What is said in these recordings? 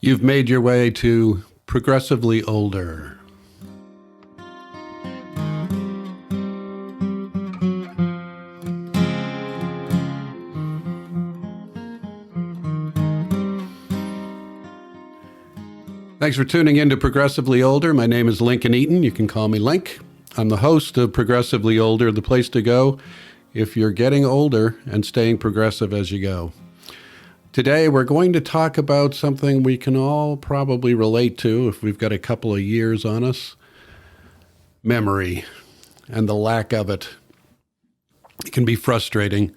You've made your way to Progressively Older. Thanks for tuning in to Progressively Older. My name is Lincoln Eaton. You can call me Link. I'm the host of Progressively Older, the place to go if you're getting older and staying progressive as you go. Today, we're going to talk about something we can all probably relate to if we've got a couple of years on us. Memory and the lack of it. It can be frustrating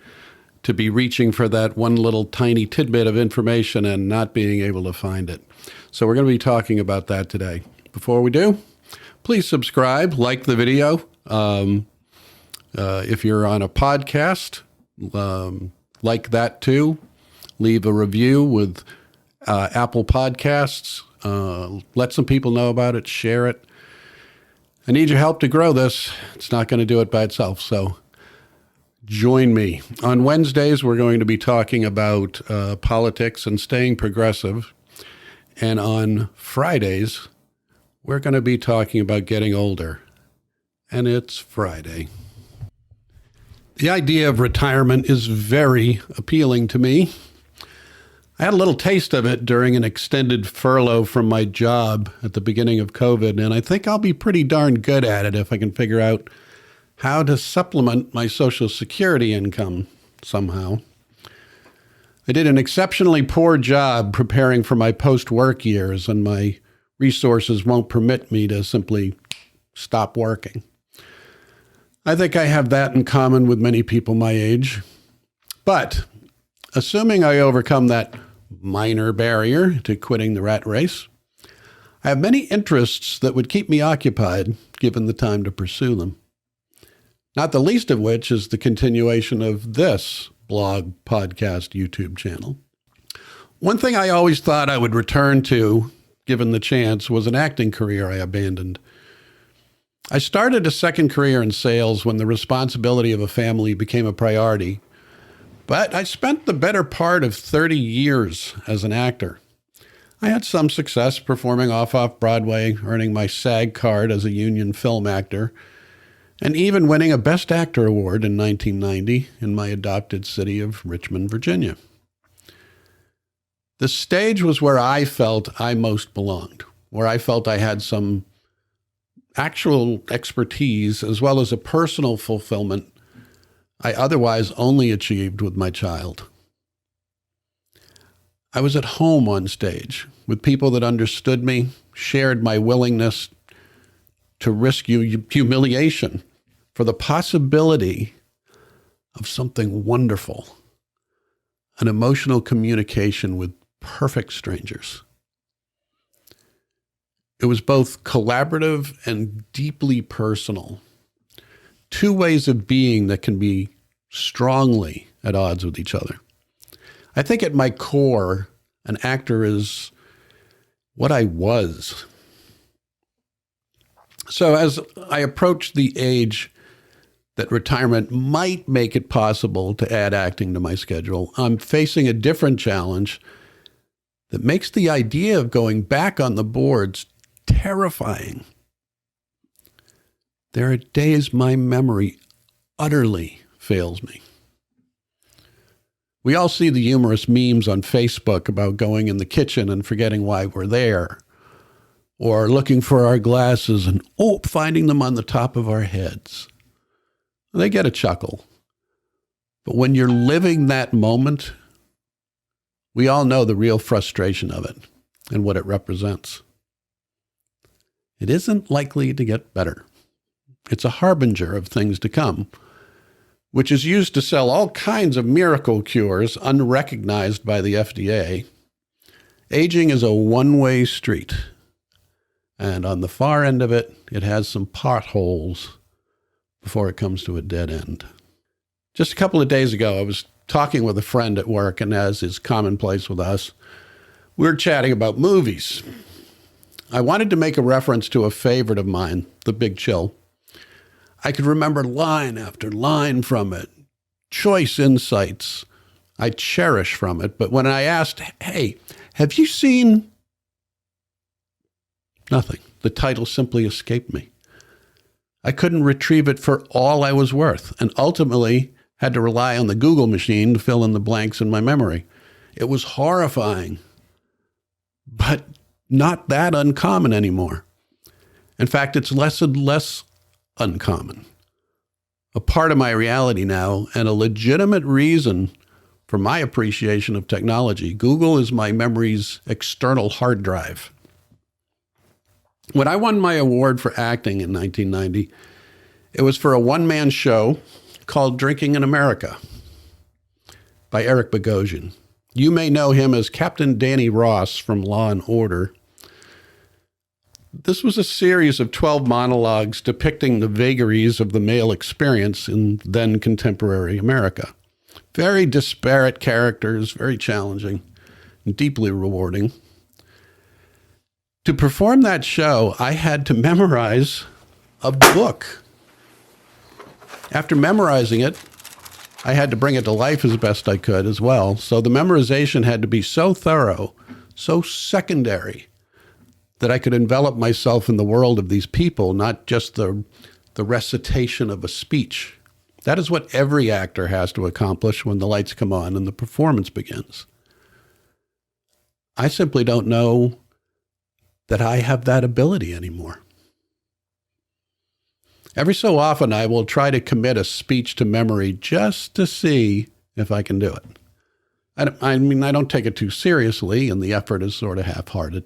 to be reaching for that one little tiny tidbit of information and not being able to find it. So we're going to be talking about that today. Before we do, please subscribe, like the video. If you're on a podcast, like that too. Leave a review with Apple Podcasts. Let some people know about it. Share it. I need your help to grow this. It's not going to do it by itself, so join me. On Wednesdays, we're going to be talking about politics and staying progressive. And on Fridays, we're going to be talking about getting older. And it's Friday. The idea of retirement is very appealing to me. I had a little taste of it during an extended furlough from my job at the beginning of COVID, and I think I'll be pretty darn good at it if I can figure out how to supplement my Social Security income somehow. I did an exceptionally poor job preparing for my post-work years, and my resources won't permit me to simply stop working. I think I have that in common with many people my age. But assuming I overcome that minor barrier to quitting the rat race, I have many interests that would keep me occupied given the time to pursue them. Not the least of which is the continuation of this blog, podcast, YouTube channel. One thing I always thought I would return to, given the chance, was an acting career I abandoned. I started a second career in sales when the responsibility of a family became a priority, but I spent the better part of 30 years as an actor. I had some success performing off-Broadway, earning my SAG card as a union film actor, and even winning a Best Actor award in 1990 in my adopted city of Richmond, Virginia. The stage was where I felt I most belonged, where I felt I had some actual expertise as well as a personal fulfillment I otherwise only achieved with my child. I was at home on stage with people that understood me, shared my willingness to risk humiliation for the possibility of something wonderful, an emotional communication with perfect strangers. It was both collaborative and deeply personal. Two ways of being that can be strongly at odds with each other. I think at my core, an actor is what I was. So as I approach the age that retirement might make it possible to add acting to my schedule, I'm facing a different challenge that makes the idea of going back on the boards terrifying. There are days my memory utterly fails me. We all see the humorous memes on Facebook about going in the kitchen and forgetting why we're there, or looking for our glasses and, finding them on the top of our heads. They get a chuckle. But when you're living that moment, we all know the real frustration of it and what it represents. It isn't likely to get better. It's a harbinger of things to come, which is used to sell all kinds of miracle cures unrecognized by the FDA. Aging is a one-way street, and on the far end of it, it has some potholes before it comes to a dead end. Just a couple of days ago, I was talking with a friend at work, and as is commonplace with us, we were chatting about movies. I wanted to make a reference to a favorite of mine, The Big Chill. I could remember line after line from it, choice insights I cherish from it. But when I asked, hey, have you seen Nothing. The title simply escaped me. I couldn't retrieve it for all I was worth, and ultimately had to rely on the Google machine to fill in the blanks in my memory. It was horrifying, but not that uncommon anymore. In fact, it's less and less uncommon. A part of my reality now, and a legitimate reason for my appreciation of technology. Google is my memory's external hard drive. When I won my award for acting in 1990, it was for a one-man show called Drinking in America by Eric Bogosian. You may know him as Captain Danny Ross from Law and Order. This was a series of 12 monologues depicting the vagaries of the male experience in then contemporary America. Very disparate characters, very challenging, and deeply rewarding. To perform that show, I had to memorize a book. After memorizing it, I had to bring it to life as best I could as well. So the memorization had to be so thorough, so secondary, that I could envelop myself in the world of these people, not just the recitation of a speech. That is what every actor has to accomplish when the lights come on and the performance begins. I simply don't know that I have that ability anymore. Every so often, I will try to commit a speech to memory just to see if I can do it. I mean, I don't take it too seriously, and the effort is sort of half-hearted.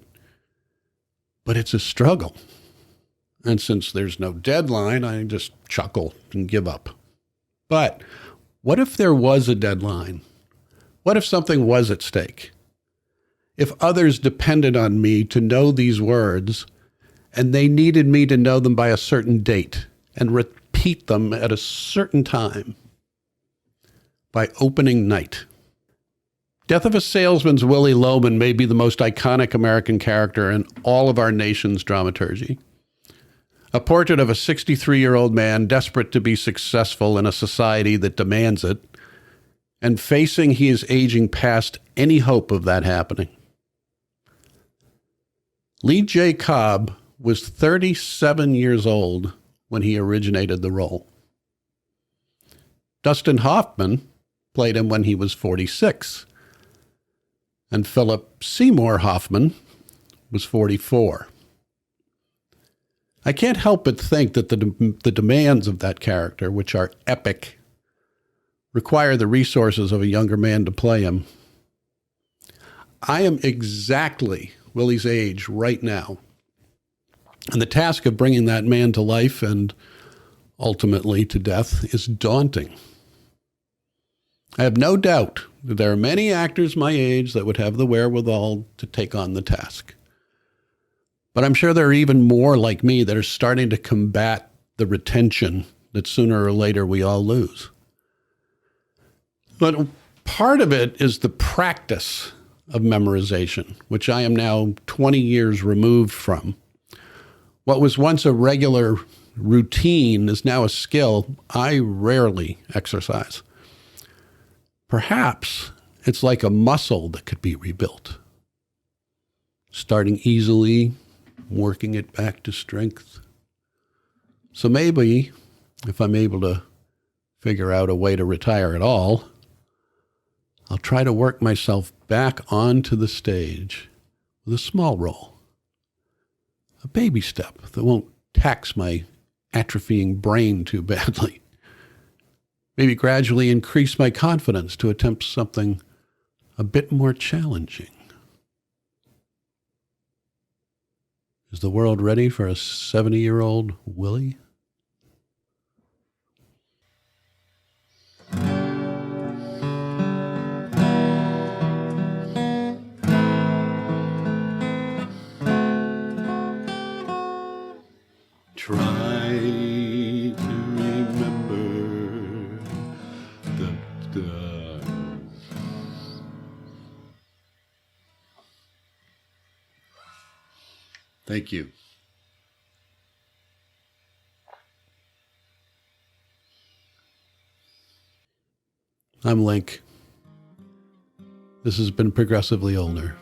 But it's a struggle. And since there's no deadline, I just chuckle and give up. But what if there was a deadline? What if something was at stake? If others depended on me to know these words, and they needed me to know them by a certain date and repeat them at a certain time by opening night. Death of a Salesman's Willie Loman may be the most iconic American character in all of our nation's dramaturgy. A portrait of a 63-year-old man desperate to be successful in a society that demands it, and facing he is aging past any hope of that happening. Lee J. Cobb was 37 years old when he originated the role. Dustin Hoffman played him when he was 46. And Philip Seymour Hoffman was 44. I can't help but think that the demands of that character, which are epic, require the resources of a younger man to play him. I am exactly Willie's age right now. And the task of bringing that man to life and ultimately to death is daunting. I have no doubt that there are many actors my age that would have the wherewithal to take on the task. But I'm sure there are even more like me that are starting to combat the retention that sooner or later we all lose. But part of it is the practice of memorization, which I am now 20 years removed from. What was once a regular routine is now a skill I rarely exercise. Perhaps it's like a muscle that could be rebuilt. Starting easily, working it back to strength. So maybe, if I'm able to figure out a way to retire at all, I'll try to work myself back onto the stage with a small role. A baby step that won't tax my atrophying brain too badly. Maybe gradually increase my confidence to attempt something a bit more challenging. Is the world ready for a 70-year-old Willie? Try to remember the Thank you. I'm Link. This has been Progressively Older.